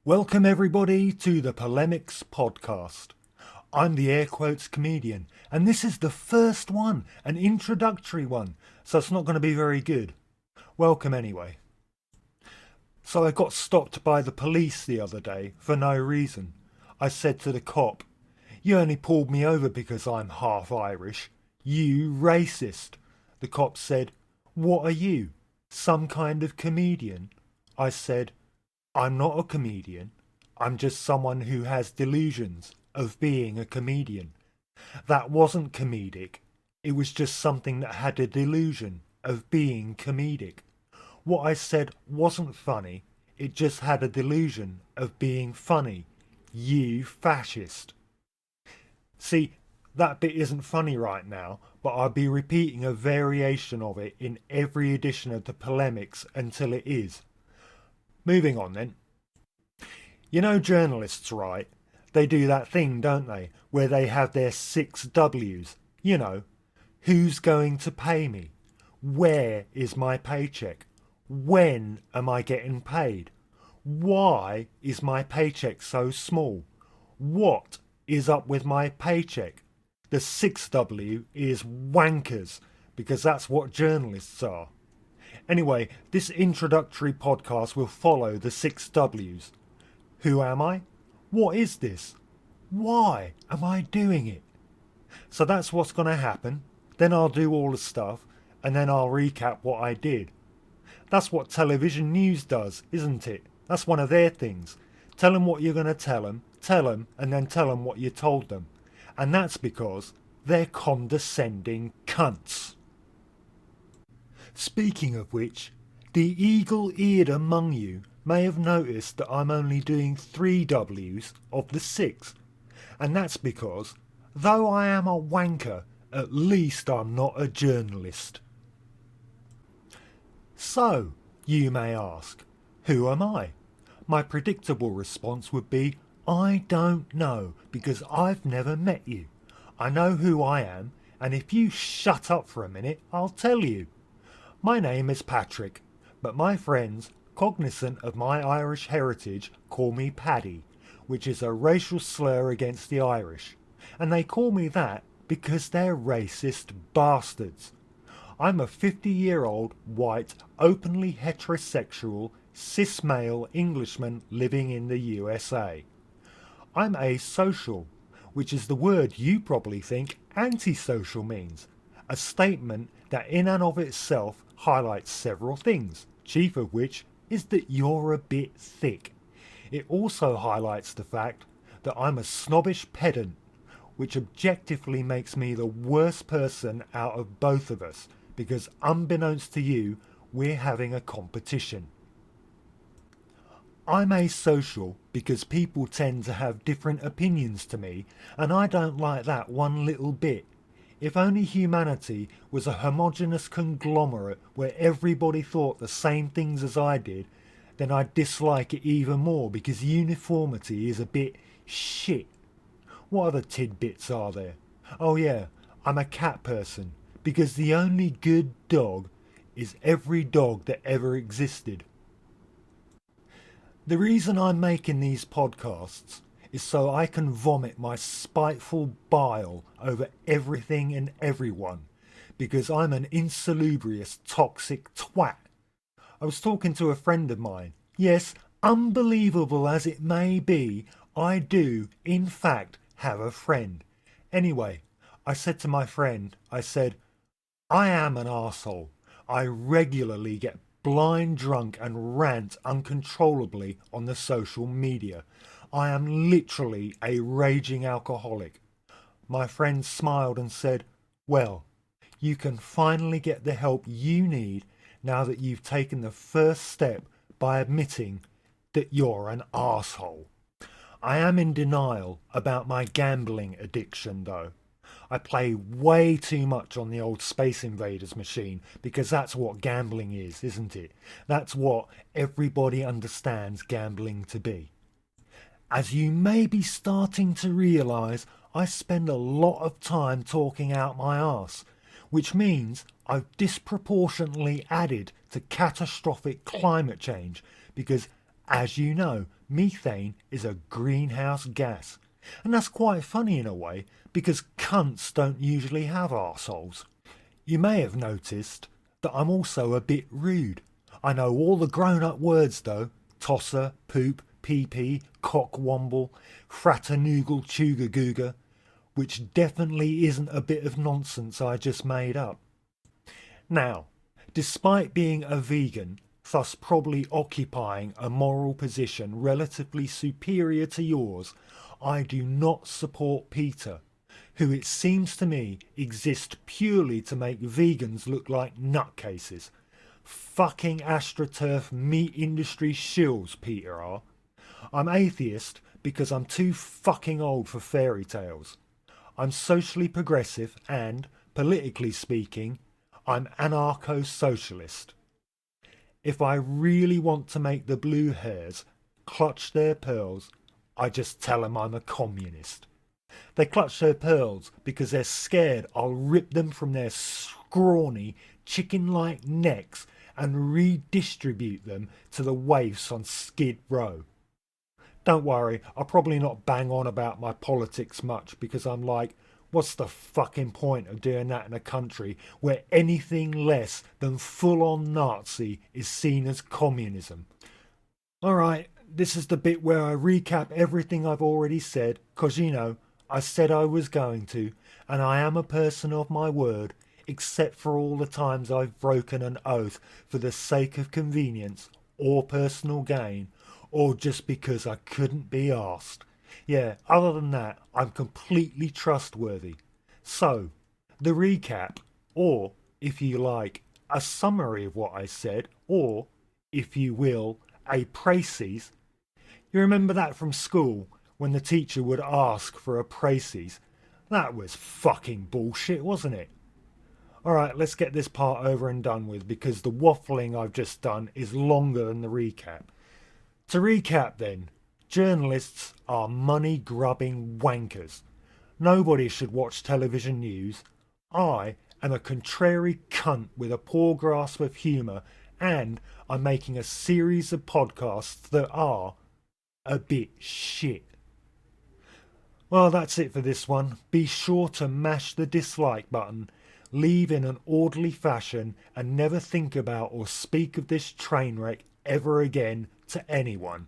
Welcome everybody to the Polemics podcast. I'm the air quotes comedian, and this is the first one, an introductory one, so it's not going to be very good. Welcome anyway. So I got stopped by the police the other day for no reason. I said to the cop, "You only pulled me over because I'm half Irish. You racist." The cop said, "What are you? Some kind of comedian?" I said, "I'm not a comedian. I'm just someone who has delusions of being a comedian." That wasn't comedic. It was just something that had a delusion of being comedic. What I said wasn't funny. It just had a delusion of being funny. You fascist. See, that bit isn't funny right now, but I'll be repeating a variation of it in every edition of the Polemics until it is. Moving on then. You know journalists, right? They do that thing, don't they, where they have their 6 W's. You know, who's going to pay me? Where is my paycheck? When am I getting paid? Why is my paycheck so small? What is up with my paycheck? The 6th W is wankers, because that's what journalists are. Anyway, this introductory podcast will follow the 6 W's. Who am I? What is this? Why am I doing it? So that's what's going to happen. Then I'll do all the stuff, and then I'll recap what I did. That's what television news does, isn't it? That's one of their things. Tell them what you're going to tell them, and then tell them what you told them. And that's because they're condescending cunts. Speaking of which, the eagle-eared among you may have noticed that I'm only doing 3 W's of the 6. And that's because, though I am a wanker, at least I'm not a journalist. So, you may ask, who am I? My predictable response would be, I don't know, because I've never met you. I know who I am, and if you shut up for a minute, I'll tell you. My name is Patrick, but my friends, cognizant of my Irish heritage, call me Paddy, which is a racial slur against the Irish. And they call me that because they're racist bastards. I'm a 50-year-old, white, openly heterosexual, cis male Englishman living in the USA. I'm asocial, which is the word you probably think antisocial means, a statement that in and of itself highlights several things, chief of which is that you're a bit thick. It also highlights the fact that I'm a snobbish pedant, which objectively makes me the worst person out of both of us, because unbeknownst to you, we're having a competition. I'm asocial because people tend to have different opinions to me, and I don't like that one little bit. If only humanity was a homogeneous conglomerate where everybody thought the same things as I did, then I'd dislike it even more, because uniformity is a bit shit. What other tidbits are there? Oh yeah, I'm a cat person, because the only good dog is every dog that ever existed. The reason I'm making these podcasts is so I can vomit my spiteful bile over everything and everyone, because I'm an insalubrious, toxic twat. I was talking to a friend of mine. Yes, unbelievable as it may be, I do, in fact, have a friend. Anyway, I said to my friend, I am an arsehole. I regularly get blind drunk and rant uncontrollably on the social media. I am literally a raging alcoholic. My friend smiled and said, "Well, you can finally get the help you need now that you've taken the first step by admitting that you're an arsehole." I am in denial about my gambling addiction though. I play way too much on the old Space Invaders machine, because that's what gambling is, isn't it? That's what everybody understands gambling to be. As you may be starting to realise, I spend a lot of time talking out my arse, which means I've disproportionately added to catastrophic climate change, because As you know, methane is a greenhouse gas. And that's quite funny in a way, because cunts don't usually have arseholes. You may have noticed that I'm also a bit rude. I know all the grown-up words though. Tosser, poop, pee-pee, cockwomble, fraternoogle chugagooga, which definitely isn't a bit of nonsense I just made up. Now, despite being a vegan, thus probably occupying a moral position relatively superior to yours, I do not support PETA, who it seems to me exist purely to make vegans look like nutcases. Fucking astroturf meat industry shills, PETA are. I'm atheist because I'm too fucking old for fairy tales. I'm socially progressive and, politically speaking, I'm anarcho-socialist. If I really want to make the blue hairs clutch their pearls, I just tell them I'm a communist. They clutch their pearls because they're scared I'll rip them from their scrawny, chicken-like necks and redistribute them to the waifs on Skid Row. Don't worry, I'll probably not bang on about my politics much because I'm like, what's the fucking point of doing that in a country where anything less than full-on Nazi is seen as communism? Alright, this is the bit where I recap everything I've already said, 'cause you know, I said I was going to, and I am a person of my word, except for all the times I've broken an oath for the sake of convenience or personal gain, or just because I couldn't be asked. Yeah, other than that, I'm completely trustworthy. So, the recap, or, if you like, a summary of what I said, or, if you will, a précis. You remember that from school, when the teacher would ask for a précis? That was fucking bullshit, wasn't it? Alright, let's get this part over and done with, because the waffling I've just done is longer than the recap. To recap then, journalists are money-grubbing wankers. Nobody should watch television news. I am a contrary cunt with a poor grasp of humour, and I'm making a series of podcasts that are a bit shit. Well, that's it for this one. Be sure to mash the dislike button, leave in an orderly fashion, and never think about or speak of this train wreck ever again to anyone.